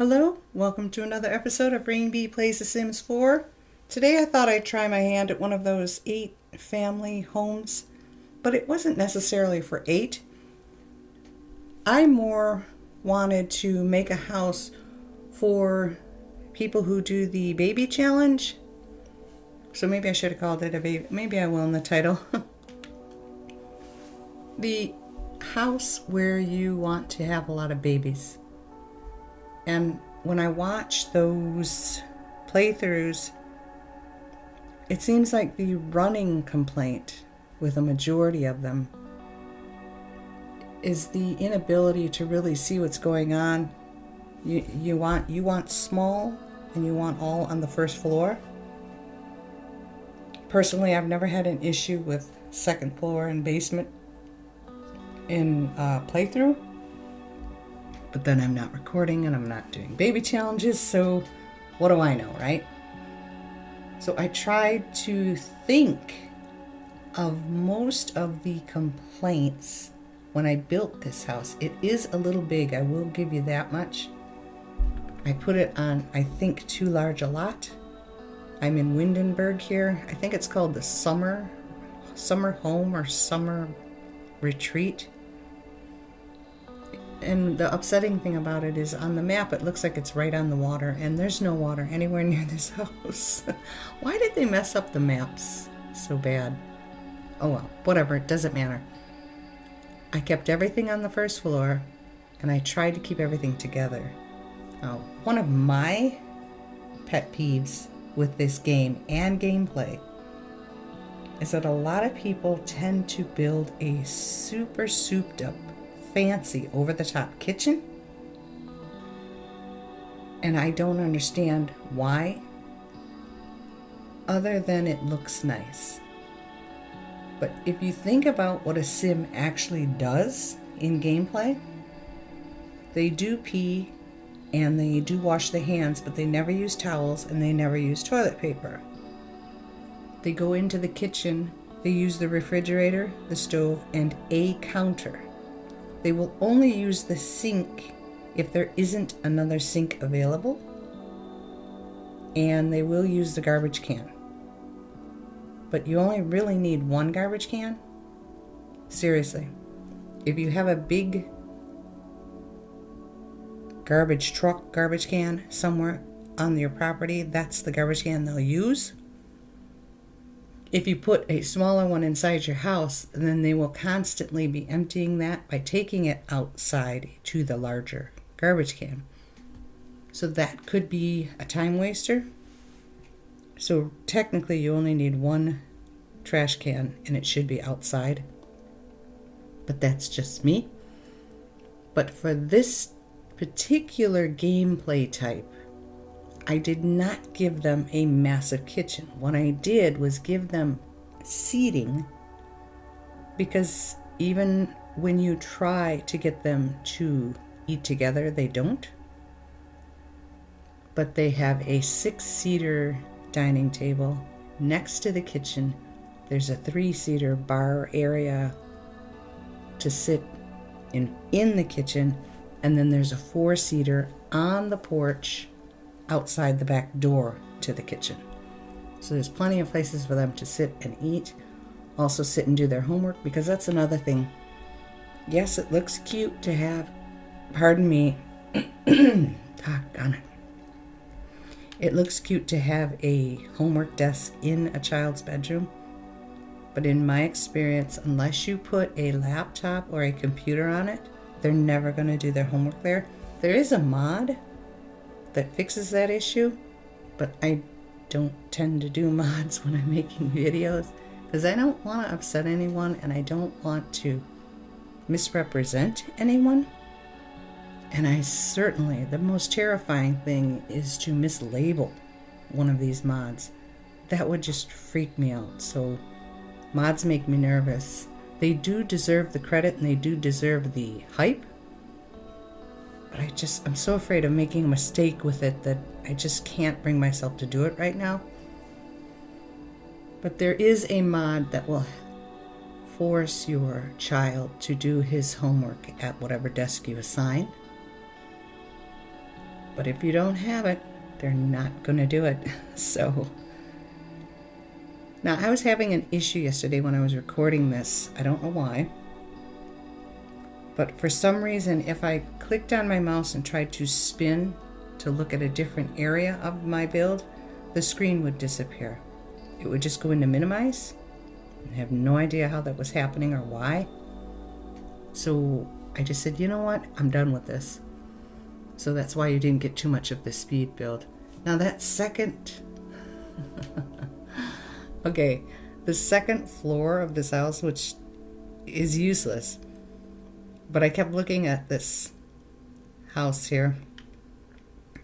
Hello, welcome to another episode of Raine Plays The Sims 4. Today I thought I'd try my hand at one of those 8 family homes, but it wasn't necessarily for 8. I more wanted to make a house for people who do the baby challenge. So maybe I should have called it a baby, maybe I will in the title. The house where you want to have a lot of babies. And when I watch those playthroughs, it seems like the running complaint with a majority of them is the inability to really see what's going on. You want small, and you want all on the first floor. Personally, I've never had an issue with second floor and basement in playthrough. But then I'm not recording and I'm not doing baby challenges, so what do I know, right? So I tried to think of most of the complaints when I built this house. It is a little big, I will give you that much. I put it on, I think, too large a lot. I'm in Windenburg here. I think it's called the summer home or summer retreat. And the upsetting thing about it is on the map it looks like it's right on the water, and there's no water anywhere near this house. Why did they mess up the maps so bad? Oh well, whatever, it doesn't matter. I kept everything on the first floor, and I tried to keep everything together. Now, one of my pet peeves with this game and gameplay is that a lot of people tend to build a super souped up fancy over-the-top kitchen, and I don't understand why, other than it looks nice. But if you think about what a sim actually does in gameplay, they do pee and they do wash their hands, but they never use towels and they never use toilet paper. They go into the kitchen, they use the refrigerator, the stove, and a counter. They will only use the sink if there isn't another sink available, and they will use the garbage can. But you only really need one garbage can. Seriously, if you have a big garbage truck, garbage can somewhere on your property, that's the garbage can they'll use. If you put a smaller one inside your house, then they will constantly be emptying that by taking it outside to the larger garbage can. So that could be a time waster. So technically you only need one trash can and it should be outside. But that's just me. But for this particular gameplay type, I did not give them a massive kitchen. What I did was give them seating, because even when you try to get them to eat together, they don't. But they have a 6-seater dining table next to the kitchen. There's a 3-seater bar area to sit in the kitchen, and then there's a 4-seater on the porch outside the back door to the kitchen. So there's plenty of places for them to sit and eat, also sit and do their homework, because that's another thing. Yes, it looks cute to have, pardon me, doggone it. It looks cute to have a homework desk in a child's bedroom, but in my experience, unless you put a laptop or a computer on it, they're never going to do their homework there. There is a mod that fixes that issue, but I don't tend to do mods when I'm making videos, because I don't want to upset anyone and I don't want to misrepresent anyone. And I certainly, the most terrifying thing is to mislabel one of these mods. That would just freak me out. So mods make me nervous. They do deserve the credit and they do deserve the hype, but I'm so afraid of making a mistake with it that I just can't bring myself to do it right now. But there is a mod that will force your child to do his homework at whatever desk you assign. But if you don't have it, they're not going to do it. So now I was having an issue yesterday when I was recording this. I don't know why. But for some reason, if I clicked on my mouse and tried to spin to look at a different area of my build, the screen would disappear. It would just go into minimize. I have no idea how that was happening or why. So I just said, you know what? I'm done with this. So that's why you didn't get too much of the speed build. Now that second... okay, the second floor of this house, which is useless, but I kept looking at this house here,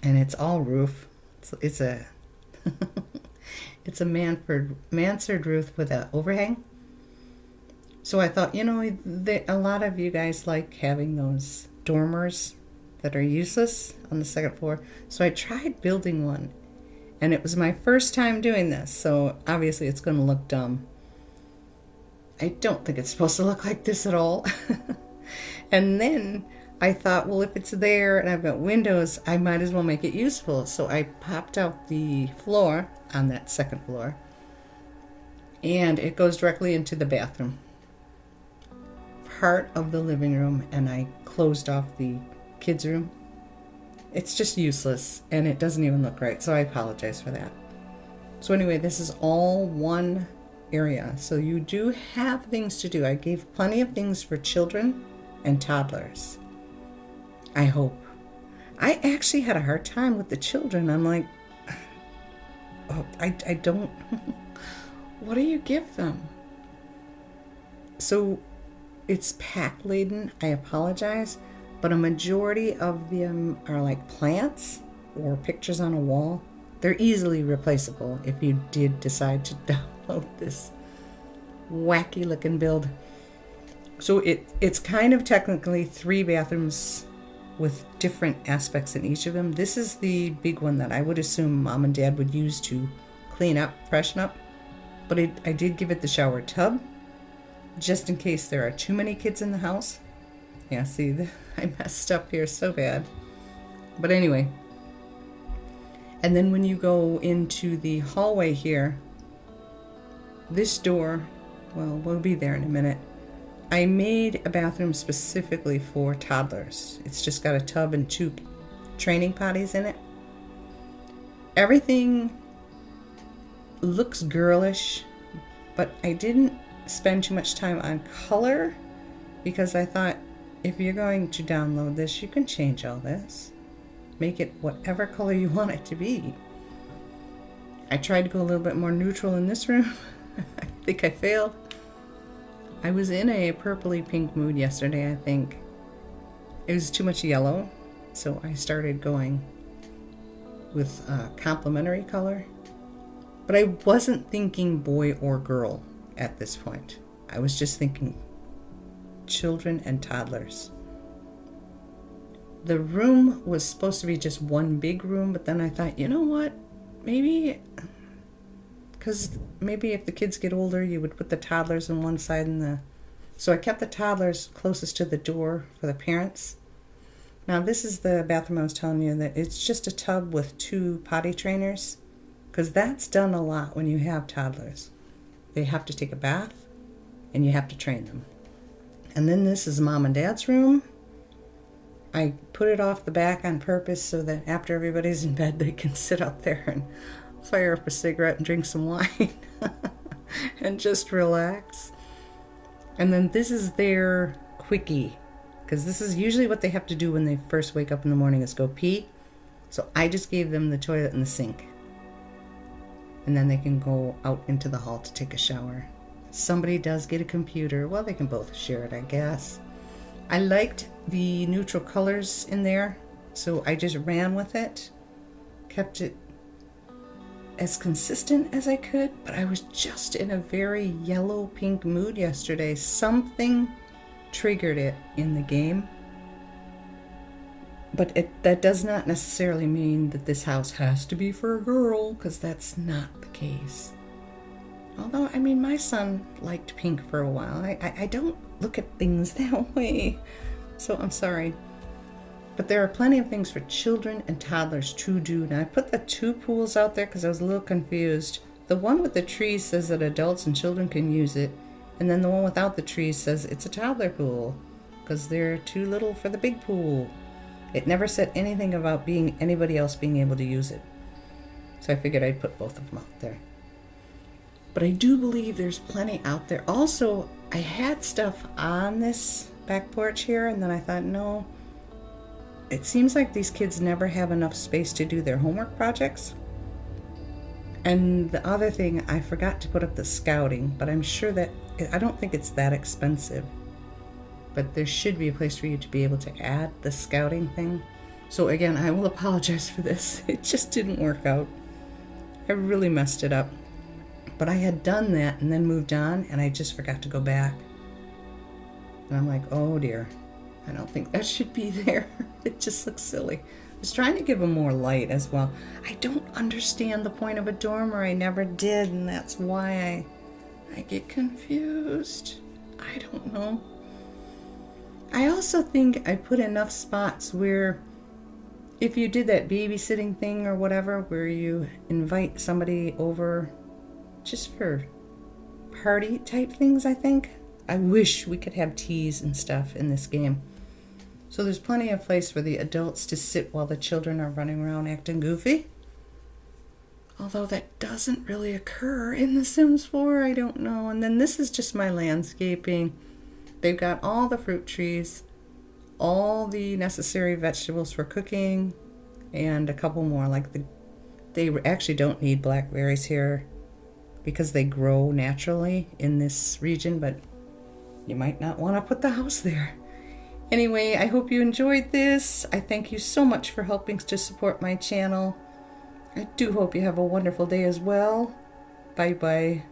and it's all roof. It's a it's a mansard roof with an overhang. So I thought, you know, a lot of you guys like having those dormers that are useless on the second floor. So I tried building one, and it was my first time doing this, so obviously it's going to look dumb. I don't think it's supposed to look like this at all. And then I thought, well, if it's there and I've got windows, I might as well make it useful. So I popped out the floor on that second floor, and it goes directly into the bathroom, part of the living room, and I closed off the kids' room. It's just useless, and it doesn't even look right, so I apologize for that. So anyway, this is all one area, so you do have things to do. I gave plenty of things for children and toddlers, I hope. I actually had a hard time with the children. I'm like, oh, I don't what do you give them? So it's pack laden, I apologize, but a majority of them are like plants or pictures on a wall. They're easily replaceable if you did decide to download this wacky looking build. So it's kind of technically 3 bathrooms with different aspects in each of them. This is the big one that I would assume Mom and Dad would use to clean up, freshen up. But I did give it the shower tub, just in case there are too many kids in the house. Yeah, see, I messed up here so bad. But anyway. And then when you go into the hallway here, this door, well, we'll be there in a minute. I made a bathroom specifically for toddlers. It's just got a tub and 2 training potties in it. Everything looks girlish, but I didn't spend too much time on color because I thought, if you're going to download this, you can change all this. Make it whatever color you want it to be. I tried to go a little bit more neutral in this room. I think I failed. I was in a purpley pink mood yesterday, I think. It was too much yellow, so I started going with a complementary color. But I wasn't thinking boy or girl at this point. I was just thinking children and toddlers. The room was supposed to be just one big room, but then I thought, you know what? Maybe, because maybe if the kids get older, you would put the toddlers on one side so I kept the toddlers closest to the door for the parents. Now this is the bathroom I was telling you that it's just a tub with 2 potty trainers, because that's done a lot when you have toddlers. They have to take a bath and you have to train them. And then this is Mom and Dad's room. I put it off the back on purpose so that after everybody's in bed, they can sit out there and fire up a cigarette and drink some wine and just relax. And then this is their quickie, because this is usually what they have to do when they first wake up in the morning is go pee. So I just gave them the toilet and the sink. And then they can go out into the hall to take a shower. Somebody does get a computer. Well, they can both share it, I guess. I liked the neutral colors in there, so I just ran with it. Kept it as consistent as I could, but I was just in a very yellow-pink mood yesterday. Something triggered it in the game. But that does not necessarily mean that this house has to be for a girl, because that's not the case. Although, I mean, my son liked pink for a while. I don't look at things that way, so I'm sorry. But there are plenty of things for children and toddlers to do. Now I put the 2 pools out there because I was a little confused. The one with the trees says that adults and children can use it, and then the one without the trees says it's a toddler pool because they're too little for the big pool. It never said anything about anybody else being able to use it. So I figured I'd put both of them out there. But I do believe there's plenty out there. Also, I had stuff on this back porch here, and then I thought, no, it seems like these kids never have enough space to do their homework projects. And the other thing, I forgot to put up the scouting, but I'm sure that, I don't think it's that expensive. But there should be a place for you to be able to add the scouting thing. So again, I will apologize for this. It just didn't work out. I really messed it up. But I had done that and then moved on, and I just forgot to go back. And I'm like, oh dear, I don't think that should be there. It just looks silly. I was trying to give them more light as well. I don't understand the point of a dormer. I never did, and that's why I get confused. I don't know. I also think I put enough spots where if you did that babysitting thing or whatever, where you invite somebody over just for party type things, I think. I wish we could have teas and stuff in this game. So there's plenty of place for the adults to sit while the children are running around acting goofy. Although that doesn't really occur in The Sims 4, I don't know. And then this is just my landscaping. They've got all the fruit trees, all the necessary vegetables for cooking, and a couple more. They actually don't need blackberries here because they grow naturally in this region, but you might not want to put the house there. Anyway, I hope you enjoyed this. I thank you so much for helping to support my channel. I do hope you have a wonderful day as well. Bye-bye.